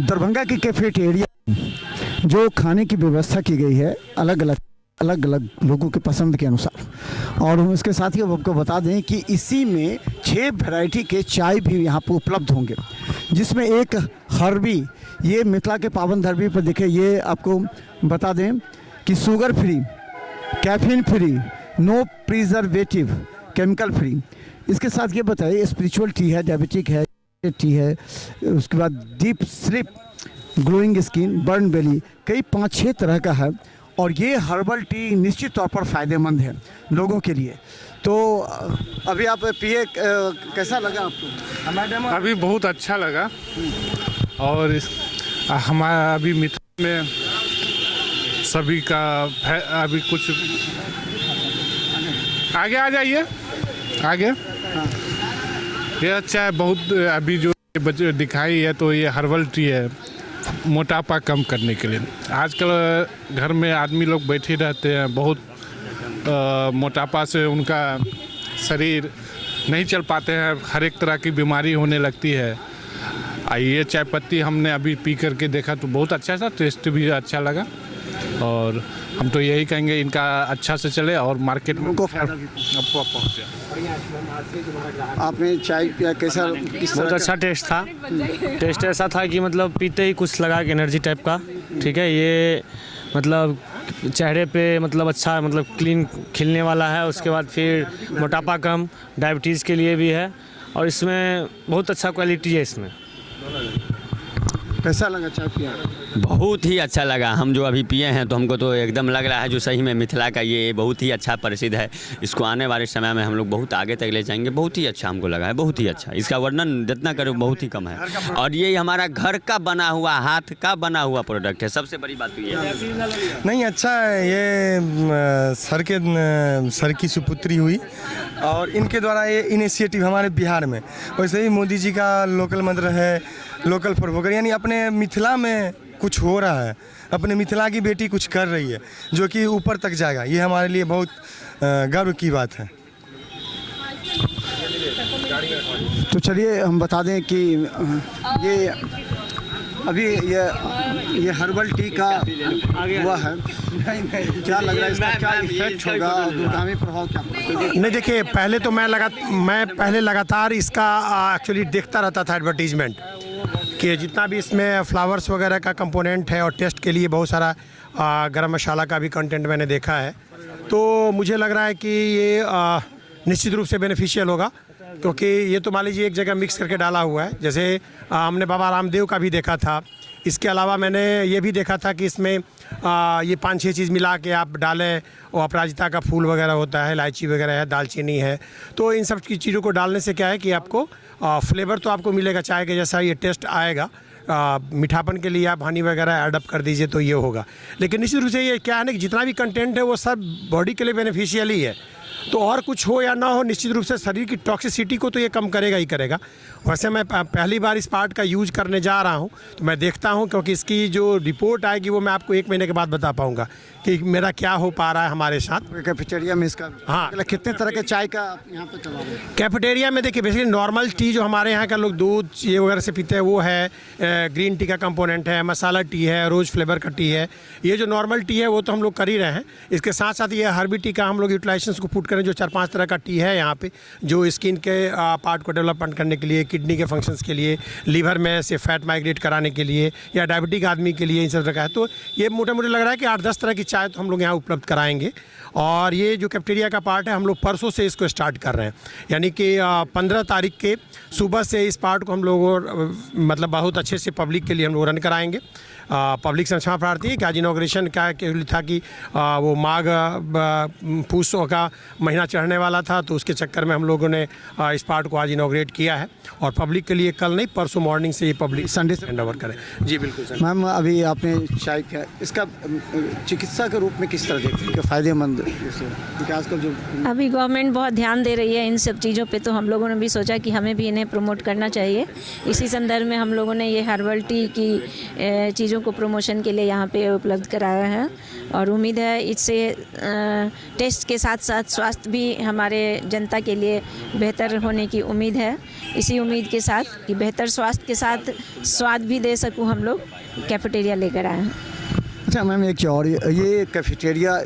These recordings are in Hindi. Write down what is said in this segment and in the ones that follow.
दरभंगा की कैफेटेरिया जो खाने की व्यवस्था की गई है अलग अलग लोगों के पसंद के अनुसार, और हम इसके साथ ही अब आपको बता दें कि इसी में 6 वैरायटी के चाय भी यहाँ पर उपलब्ध होंगे, जिसमें एक हर्बी, ये मिथिला के पावन धरती पर देखे, ये आपको बता दें कि sugar free, caffeine free, no preservative, chemical free. इसके साथ ये बताइए स्पिरिचुअल टी है, डायबिटिक है टी है, उसके बाद deep sleep, glowing skin, burn belly, कई 5-6 तरह का है। और ये हर्बल टी निश्चित तौर पर फ़ायदेमंद है लोगों के लिए। तो अभी आप पिए, कैसा लगा आपको? अभी बहुत अच्छा लगा। और हमारा अभी मिथिला में सभी का अभी कुछ आगे आ जाइए आगे। ये अच्छा है बहुत। अभी जो दिखाई है तो ये हर्बल टी है मोटापा कम करने के लिए। आजकल घर में आदमी लोग बैठे रहते हैं, बहुत मोटापा से उनका शरीर नहीं चल पाते हैं, हर एक तरह की बीमारी होने लगती है। ये चाय पत्ती हमने अभी पी करके देखा तो बहुत अच्छा था, टेस्ट भी अच्छा लगा। और हम तो यही कहेंगे इनका अच्छा से चले और मार्केट में पहुँचे। आपने चाय पिया, कैसा, किस बहुत अच्छा टेस्ट था। टेस्ट ऐसा था कि मतलब पीते ही कुछ लगा कि एनर्जी टाइप का। ठीक है, ये मतलब चेहरे पे मतलब अच्छा, मतलब क्लीन खिलने वाला है। उसके बाद फिर मोटापा कम, डायबिटीज़ के लिए भी है, और इसमें बहुत अच्छा क्वालिटी है इसमें। कैसा लगा चाय पिया? बहुत ही अच्छा लगा। हम जो अभी पिए हैं तो हमको तो एकदम लग रहा है जो सही में मिथिला का ये बहुत ही अच्छा प्रसिद्ध है। इसको आने वाले समय में हम लोग बहुत आगे तक ले जाएंगे। बहुत ही अच्छा हमको लगा है, बहुत ही अच्छा। इसका वर्णन जितना करो बहुत ही कम है। और ये हमारा घर का बना हुआ, हाथ का बना हुआ प्रोडक्ट है। सबसे बड़ी बात तो ये है। नहीं, अच्छा है ये। सर की सुपुत्री हुई और इनके द्वारा ये इनिशिएटिव हमारे बिहार में, वैसे ही मोदी जी का लोकल मंत्र है, लोकल फॉर वोकल, यानी अपने मिथिला में कुछ हो रहा है, अपने मिथिला की बेटी कुछ कर रही है जो कि ऊपर तक जाएगा। ये हमारे लिए बहुत गर्व की बात है। तो चलिए हम बता दें कि ये अभी ये हर्बल टी का हुआ है। क्या लग रहा है इसका क्या इफेक्ट होगा, दूरगामी प्रभाव क्या होगा? नहीं, देखिए, पहले तो मैं पहले लगातार इसका एक्चुअली देखता रहता था एडवर्टीजमेंट कि जितना भी इसमें फ्लावर्स वगैरह का कंपोनेंट है, और टेस्ट के लिए बहुत सारा गरम मसाला का भी कंटेंट मैंने देखा है। तो मुझे लग रहा है कि ये निश्चित रूप से बेनिफिशियल होगा, क्योंकि ये तो मान लीजिए एक जगह मिक्स करके डाला हुआ है। जैसे हमने बाबा रामदेव का भी देखा था। इसके अलावा मैंने ये भी देखा था कि इसमें ये 5-6 चीज़ मिला के आप डालें, और अपराजिता का फूल वगैरह होता है, इलायची वगैरह है, दालचीनी है। तो इन सब की चीज़ों को डालने से क्या है कि आपको फ्लेवर तो आपको मिलेगा चाय के जैसा, ये टेस्ट आएगा। मीठापन के लिए आप हनी वगैरह एडअप कर दीजिए तो ये होगा। लेकिन निश्चित रूप से ये क्या है ना कि जितना भी कंटेंट है वो सब बॉडी के लिए बेनिफिशियल ही है। तो और कुछ हो या ना हो, निश्चित रूप से शरीर की टॉक्सिसिटी को तो ये कम करेगा ही करेगा। वैसे मैं पहली बार इस पार्ट का यूज करने जा रहा हूँ, तो मैं देखता हूँ, क्योंकि इसकी जो रिपोर्ट आएगी वो मैं आपको 1 महीने के बाद बता पाऊँगा कि मेरा क्या हो पा रहा है हमारे साथ। कैफेटेरिया में इसका हाँ, कितने तरह के चाय का यहाँ पे चला रहे हैं? कैफेटेरिया में देखिए, बेसिकली नॉर्मल टी जो हमारे यहाँ का लोग दूध ये वगैरह से पीते हैं वो है, ग्रीन टी का कंपोनेंट है, मसाला टी है, रोज़ फ्लेवर का टी है। ये जो नॉर्मल टी है वो तो हम लोग कर ही रहे हैं। इसके साथ साथ ये हर्बी टी का हम लोग यूटिलाइजेशन को पुट करें, जो 4-5 तरह का टी है यहाँ पे, जो स्किन के पार्ट को डेवलपमेंट करने के लिए, किडनी के फंक्शंस के लिए, लीवर में से फैट माइग्रेट कराने के लिए, या डायबिटिक आदमी के लिए, इन सब तरह का है। तो ये मोटे मोटे लग रहा है कि 8-10 तरह की चाय तो हम लोग यहाँ उपलब्ध कराएंगे। और ये जो कैफेटेरिया का पार्ट है, हम लोग परसों से इसको स्टार्ट कर रहे हैं, यानी कि 15 तारीख के सुबह से इस पार्ट को हम लोग मतलब बहुत अच्छे से पब्लिक के लिए हम लोग रन कराएंगे। पब्लिक से क्षमा प्रार्थी है कि आज इनॉग्रेशन का था कि वो माघ पूष का महीना चढ़ने वाला था, तो उसके चक्कर में हम लोगों ने इस पार्ट को आज इनॉग्रेट किया है। और पब्लिक के लिए कल नहीं, परसों मॉर्निंग से ये पब्लिक संडे से हैंड ओवर करें। जी बिल्कुल सर। मैम, अभी आपने चाय किया, इसका चिकित्सा के रूप में किस तरह देखते हैं कि फ़ायदेमंद इससे? क्योंकि आजकल जो अभी गवर्नमेंट बहुत ध्यान दे रही है इन सब चीज़ों पे, तो हम लोगों ने भी सोचा कि हमें भी इन्हें प्रमोट करना चाहिए। इसी संदर्भ में हम लोगों ने ये हर्बल टी की चीज़ों को प्रमोशन के लिए यहाँ पे उपलब्ध कराया है, और उम्मीद है इससे टेस्ट के साथ साथ स्वास्थ्य भी हमारे जनता के लिए बेहतर होने की उम्मीद है। इसी उम्मीद के साथ कि बेहतर स्वास्थ्य के साथ स्वाद भी दे सकूँ, हम लोग कैफेटेरिया लेकर आए हैं। अच्छा मैम, एक चीज़ और, ये कैफेटेरिया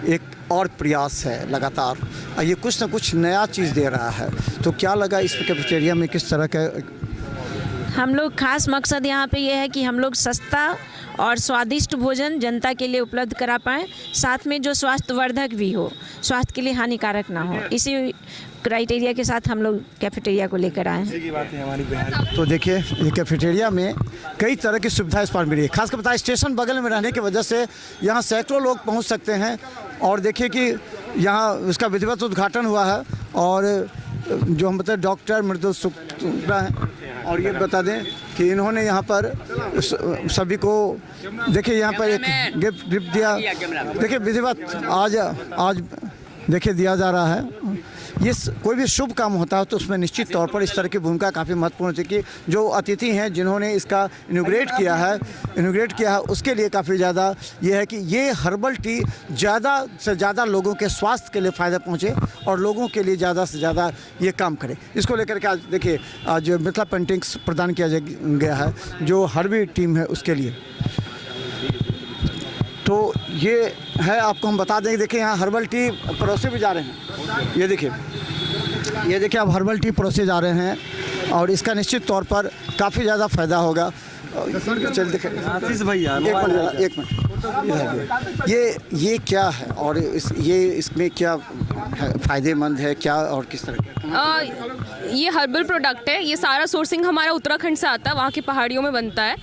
एक और प्रयास है लगातार, ये कुछ ना कुछ नया चीज़ दे रहा है, तो क्या लगा इस कैफेटेरिया में किस तरह का? हम लोग खास मकसद यहाँ पे ये है कि हम लोग सस्ता और स्वादिष्ट भोजन जनता के लिए उपलब्ध करा पाएँ, साथ में जो स्वास्थ्यवर्धक भी हो, स्वास्थ्य के लिए हानिकारक ना हो। इसी क्राइटेरिया के साथ हम लोग कैफेटेरिया को लेकर आए हैं। तो देखिए, ये कैफेटेरिया में कई तरह की सुविधाएं इस पर मिली है। खासकर बताया स्टेशन बगल में रहने की वजह से यहाँ सैकड़ों लोग पहुँच सकते हैं। और देखिए कि यहाँ उसका विधिवत उद्घाटन हुआ है, और जो हम बताए डॉक्टर मृदुल शुक्ला हैं, और ये बता दें कि इन्होंने यहाँ पर सभी को, देखिए यहाँ पर एक गिफ्ट दिया, देखिए विधिवत आज देखिए दिया जा रहा है। ये कोई भी शुभ काम होता है तो उसमें निश्चित तौर पर इस तरह की भूमिका काफ़ी महत्वपूर्ण है कि जो अतिथि हैं जिन्होंने इसका इनॉग्रेट किया है उसके लिए काफ़ी ज़्यादा ये है कि ये हर्बल टी ज़्यादा से ज़्यादा लोगों के स्वास्थ्य के लिए फ़ायदा पहुँचे और लोगों के लिए ज़्यादा से ज़्यादा ये काम करे। इसको लेकर के आज देखिए, आज मिथिला पेंटिंग्स प्रदान किया गया है जो हर्बल टीम है उसके लिए। तो ये है, आपको हम बता दें, देखिए यहाँ हर्बल टी परोसे भी जा रहे हैं। ये देखिए आप हर्बल टी परोसे जा रहे हैं, और इसका निश्चित तौर पर काफ़ी ज़्यादा फ़ायदा होगा। चल देखिए भैया, एक मिनट, ये क्या है और इसमें क्या फ़ायदेमंद है, क्या और किस तरह का? ये हर्बल प्रोडक्ट है। ये सारा सोर्सिंग हमारा उत्तराखंड से आता है, वहाँ की पहाड़ियों में बनता है,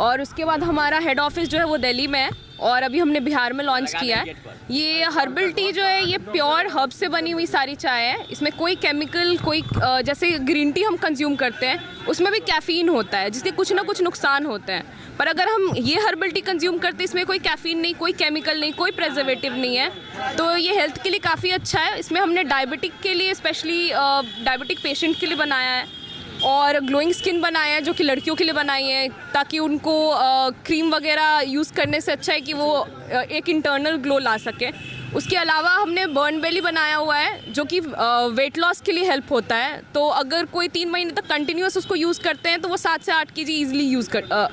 और उसके बाद हमारा हेड ऑफिस जो है वो दिल्ली में है, और अभी हमने बिहार में लॉन्च किया है। ये हर्बल टी जो है ये प्योर हर्ब से बनी हुई सारी चाय है। इसमें कोई केमिकल, कोई जैसे ग्रीन टी हम कंज्यूम करते हैं उसमें भी कैफ़ीन होता है जिसके कुछ ना कुछ नुकसान होते हैं, पर अगर हम ये हर्बल टी कंज्यूम करते हैं इसमें कोई कैफ़ीन नहीं, कोई केमिकल नहीं, कोई प्रिजर्वेटिव नहीं है, तो ये हेल्थ के लिए काफ़ी अच्छा है। इसमें हमने डायबिटिक के लिए, स्पेशली डायबिटिक पेशेंट के लिए बनाया है, और ग्लोइंग स्किन बनाया है जो कि लड़कियों के लिए बनाई है, ताकि उनको क्रीम वगैरह यूज़ करने से अच्छा है कि वो एक इंटरनल ग्लो ला सके। उसके अलावा हमने बर्न बेली बनाया हुआ है जो कि वेट लॉस के लिए हेल्प होता है। तो अगर कोई 3 महीने तक कंटिन्यूस उसको यूज़ करते हैं तो वो 7 से 8 kg ईजिली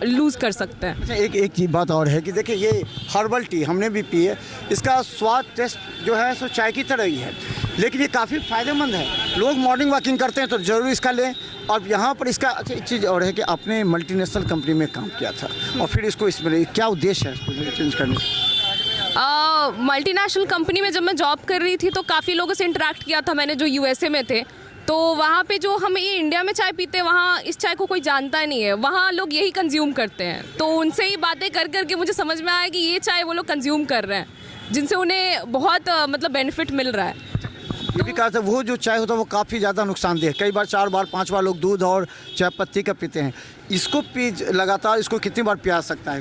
लूज़ कर सकते हैं। अच्छा, एक बात और है कि देखिए ये हर्बल टी हमने भी पी है, इसका स्वाद टेस्ट जो है सो चाय की तरह ही है, लेकिन ये काफ़ी फ़ायदेमंद है। लोग मॉर्निंग वॉकिंग करते हैं तो ज़रूर इसका लें। और यहाँ पर इसका अच्छा एक चीज़ और है कि आपने मल्टीनेशनल कंपनी में काम किया था और फिर इसको इसमें क्या उद्देश्य है इसको चेंज करने का? मल्टीनेशनल कंपनी में जब मैं जॉब कर रही थी तो काफ़ी लोगों से इंटरेक्ट किया था मैंने जो USA में थे, तो वहाँ पे जो हम ये इंडिया में चाय पीते हैं वहाँ इस चाय को कोई जानता ही नहीं है, वहाँ लोग यही कंज्यूम करते हैं। तो उनसे ही बातें कर करके मुझे समझ में आया कि ये चाय वो लोग कंज्यूम कर रहे हैं जिनसे उन्हें बहुत मतलब बेनिफिट मिल रहा है। ये भी कहा था वो जो चाय होता है वो काफ़ी ज़्यादा नुकसानदेह है, कई बार 4 बार 5 बार लोग दूध और चाय पत्ती का पीते हैं। इसको लगातार इसको कितनी बार पिया सकता है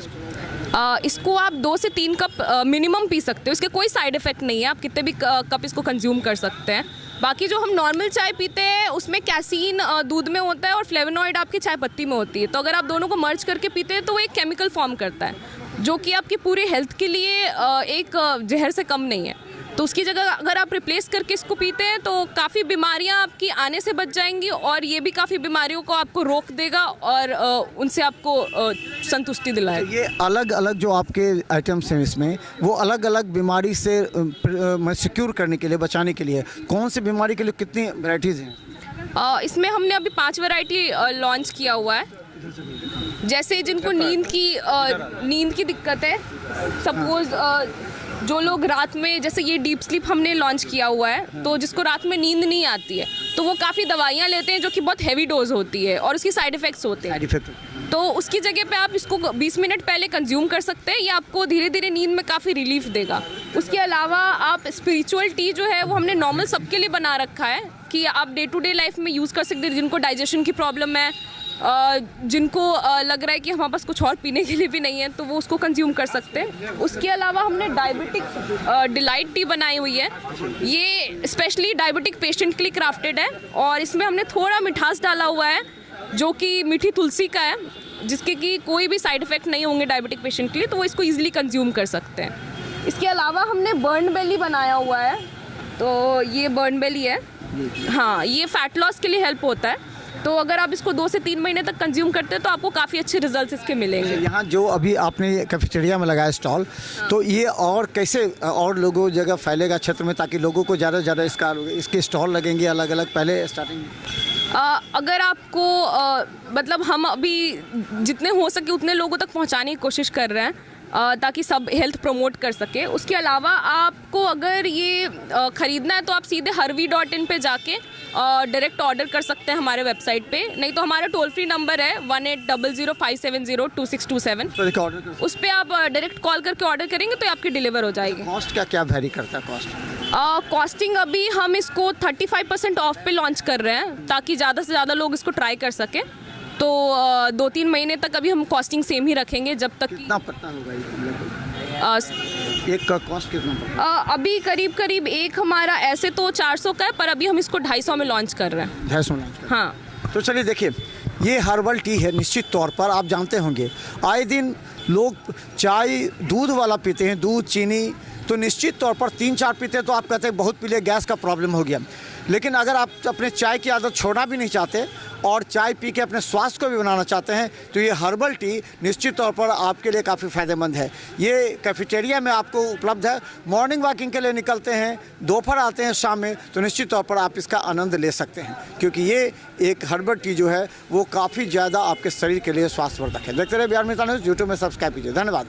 इसको आप 2 से 3 कप मिनिमम पी सकते हो, इसके कोई साइड इफ़ेक्ट नहीं है, आप कितने भी कप इसको कंज्यूम कर सकते हैं। बाकी जो हम नॉर्मल चाय पीते हैं उसमें कैसीन दूध में होता है और फ्लेवोनॉइड आपकी चाय पत्ती में होती है, तो अगर आप दोनों को मर्ज करके पीते हैं तो वो एक केमिकल फॉर्म करता है जो कि आपकी पूरे हेल्थ के लिए एक जहर से कम नहीं है। तो उसकी जगह अगर आप रिप्लेस करके इसको पीते हैं तो काफ़ी बीमारियां आपकी आने से बच जाएंगी, और ये भी काफ़ी बीमारियों को आपको रोक देगा और उनसे आपको संतुष्टि दिलाएगा। ये अलग अलग जो आपके आइटम्स हैं इसमें वो अलग अलग बीमारी से सिक्योर करने के लिए, बचाने के लिए, कौन सी बीमारी के लिए कितनी वैरायटीज़ हैं? इसमें हमने अभी 5 वैरायटी लॉन्च किया हुआ है। जैसे जिनको नींद की दिक्कत है, सपोज जो लोग रात में, जैसे ये डीप स्लीप हमने लॉन्च किया हुआ है, तो जिसको रात में नींद नहीं आती है तो वो काफ़ी दवाइयाँ लेते हैं जो कि बहुत हैवी डोज होती है और उसकी साइड इफ़ेक्ट्स होते हैं। तो उसकी जगह पे आप इसको 20 मिनट पहले कंज्यूम कर सकते हैं, ये आपको धीरे धीरे नींद में काफ़ी रिलीफ देगा। उसके अलावा आप स्पिरिचुअल टी जो है वो हमने नॉर्मल सबके लिए बना रखा है कि आप डे टू डे लाइफ में यूज़ कर सकते हैं। जिनको डाइजेशन की प्रॉब्लम है, जिनको लग रहा है कि हमारे पास कुछ और पीने के लिए भी नहीं है तो वो उसको कंज्यूम कर सकते हैं। उसके अलावा हमने डायबिटिक डिलाइट टी बनाई हुई है। ये स्पेशली डायबिटिक पेशेंट के लिए क्राफ्टेड है और इसमें हमने थोड़ा मिठास डाला हुआ है जो कि मीठी तुलसी का है, जिसके कि कोई भी साइड इफ़ेक्ट नहीं होंगे डायबिटिक पेशेंट के लिए, तो वो इसको ईजिली कंज्यूम कर सकते हैं। इसके अलावा हमने बर्न बेली बनाया हुआ है, तो ये बर्न बेली है। हाँ, ये फैट लॉस के लिए हेल्प होता है, तो अगर आप इसको 2 से 3 महीने तक कंज्यूम करते हैं तो आपको काफ़ी अच्छे रिजल्ट्स इसके मिलेंगे। यहाँ जो अभी आपने कैफेटेरिया में लगाया स्टॉल, तो ये और कैसे और लोगों जगह फैलेगा क्षेत्र में, ताकि लोगों को ज़्यादा से ज़्यादा इसके स्टॉल लगेंगे अलग अलग पहले स्टार्टिंग में? अगर आपको मतलब हम अभी जितने हो सके उतने लोगों तक पहुंचाने की कोशिश कर रहे हैं ताकि सब हेल्थ प्रमोट कर सके। उसके अलावा आपको अगर ये ख़रीदना है तो आप सीधे harvi.in पे जाके डायरेक्ट ऑर्डर कर सकते हैं हमारे वेबसाइट पे, नहीं तो हमारा टोल फ्री नंबर है 1800-570-2627। उस पर आप डायरेक्ट कॉल करके ऑर्डर करेंगे तो आपकी डिलीवर हो जाएगी। कॉस्ट का क्या वैरी करता है कॉस्ट? कॉस्टिंग अभी हम इसको 35% ऑफ पे लॉन्च कर रहे हैं ताकि ज़्यादा से ज़्यादा लोग इसको ट्राई कर सकें। तो 2-3 महीने तक अभी हम कॉस्टिंग सेम ही रखेंगे जब तक कितना पड़ता होगा एक का कॉस्ट कितना? अभी करीब एक हमारा ऐसे तो 400 का है, पर अभी हम इसको 250 में लॉन्च कर रहे हैं। 250 लॉन्च? हाँ। तो चलिए देखिए, ये हर्बल टी है। निश्चित तौर पर आप जानते होंगे आए दिन लोग चाय दूध वाला पीते हैं, दूध चीनी, तो निश्चित तौर पर 3-4 पीते हैं तो आप कहते हैं बहुत पी लिए, गैस का प्रॉब्लम हो गया। लेकिन अगर आप अपने चाय की आदत छोड़ना भी नहीं चाहते और चाय पी के अपने स्वास्थ्य को भी बनाना चाहते हैं तो ये हर्बल टी निश्चित तौर पर आपके लिए काफ़ी फ़ायदेमंद है। ये कैफेटेरिया में आपको उपलब्ध है। मॉर्निंग वॉकिंग के लिए निकलते हैं, दोपहर आते हैं, शाम में, तो निश्चित तौर पर आप इसका आनंद ले सकते हैं, क्योंकि ये एक हर्बल टी जो है वो काफ़ी ज़्यादा आपके शरीर के लिए स्वास्थ्यवर्धक है। देखते रहे बिहार मित्र न्यूज़, यूट्यूब में सब्सक्राइब कीजिए। धन्यवाद।